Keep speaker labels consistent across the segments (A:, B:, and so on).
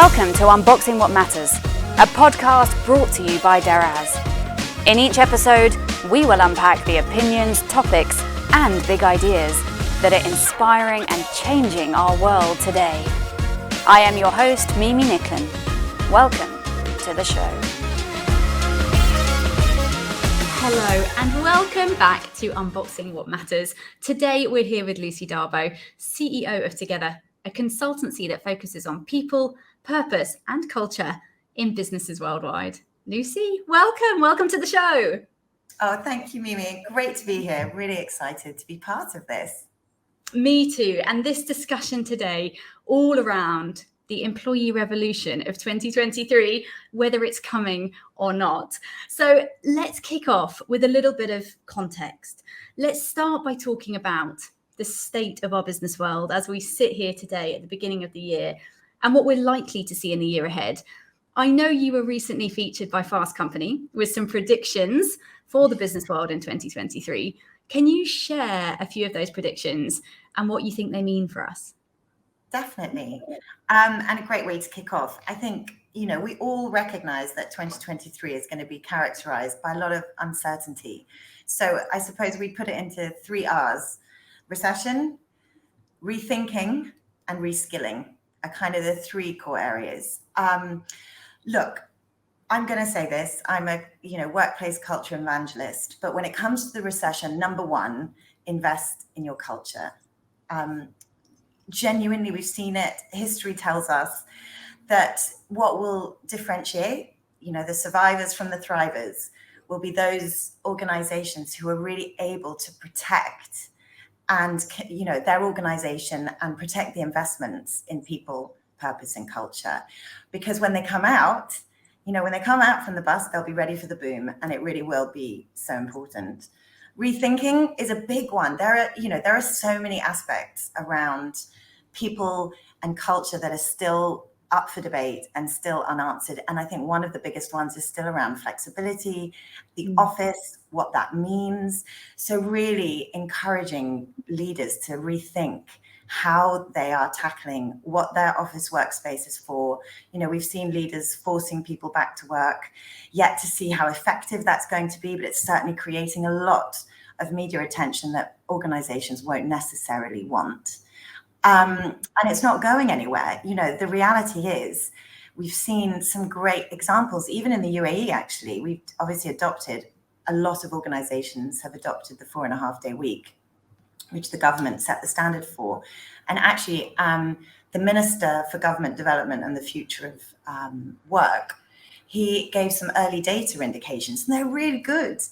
A: Welcome to Unboxing What Matters, a podcast brought to you by Deraz. In each episode, we will unpack the opinions, topics, and big ideas that are inspiring and changing our world today. I am your host, Mimi Nicklin. Welcome to the show. Hello and welcome back to Unboxing What Matters. Today we're here with Lucy Darbo, CEO of Together, a consultancy that focuses on people, purpose and culture in businesses worldwide. Lucy, welcome to the show.
B: Oh, thank you, Mimi. Great to be here. Really excited to be part of this.
A: Me too. And this discussion today, all around the employee revolution of 2023, whether it's coming or not. So let's kick off with a little bit of context. Let's start by talking about the state of our business world as we sit here today at the beginning of the year and what we're likely to see in the year ahead. I know you were recently featured by Fast Company with some predictions for the business world in 2023. Can you share a few of those predictions and what you think they mean for us?
B: Definitely. And a great way to kick off. I think, we all recognize that 2023 is going to be characterized by a lot of uncertainty. So I suppose we put it into 3 R's: recession, rethinking, and reskilling are kind of the 3 core areas. Look, I'm going to say this. I'm a, workplace culture evangelist. But when it comes to the recession, number one, invest in your culture. Genuinely, we've seen it. History tells us that what will differentiate, the survivors from the thrivers will be those organizations who are really able to protect and, their organization and protect the investments in people, purpose and culture. Because when they come out, from the bus, they'll be ready for the boom, and it really will be so important. Rethinking is a big one. There are so many aspects around people and culture that are still up for debate and still unanswered. And I think one of the biggest ones is still around flexibility, the office, what that means. So really encouraging leaders to rethink how they are tackling what their office workspace is for. We've seen leaders forcing people back to work, yet to see how effective that's going to be, but it's certainly creating a lot of media attention that organizations won't necessarily want. And it's not going anywhere. The reality is we've seen some great examples, even in the UAE, actually. We've obviously a lot of organizations have adopted the 4.5-day week, which the government set the standard for. And actually, the Minister for Government Development and the Future of Work, he gave some early data indications, and they're really good.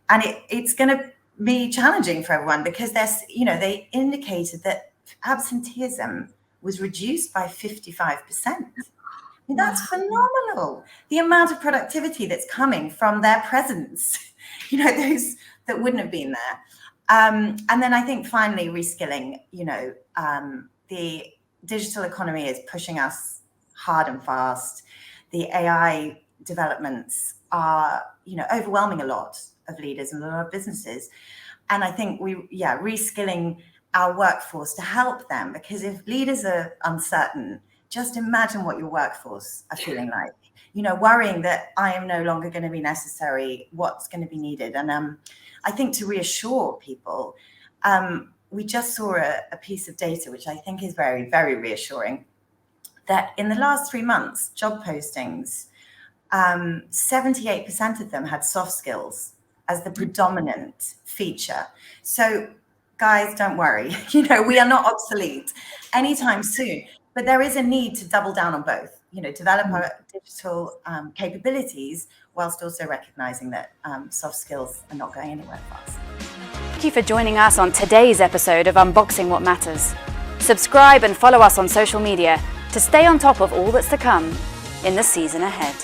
B: And it's going to be challenging for everyone because they indicated that absenteeism was reduced by 55%. That's phenomenal. The amount of productivity that's coming from their presence, those that wouldn't have been there. And then I think finally reskilling, the digital economy is pushing us hard and fast. The AI developments are, overwhelming a lot of leaders and a lot of businesses. And I think reskilling our workforce to help them, because if leaders are uncertain, just imagine what your workforce are feeling like, worrying that I am no longer going to be necessary, what's going to be needed. And I think to reassure people, we just saw a piece of data, which I think is very, very reassuring, that in the last 3 months, job postings, 78% of them had soft skills as the predominant feature. So guys, don't worry, we are not obsolete anytime soon, but there is a need to double down on both, develop our digital capabilities whilst also recognizing that soft skills are not going anywhere fast.
A: Thank you for joining us on today's episode of Unboxing What Matters. Subscribe and follow us on social media to stay on top of all that's to come in the season ahead.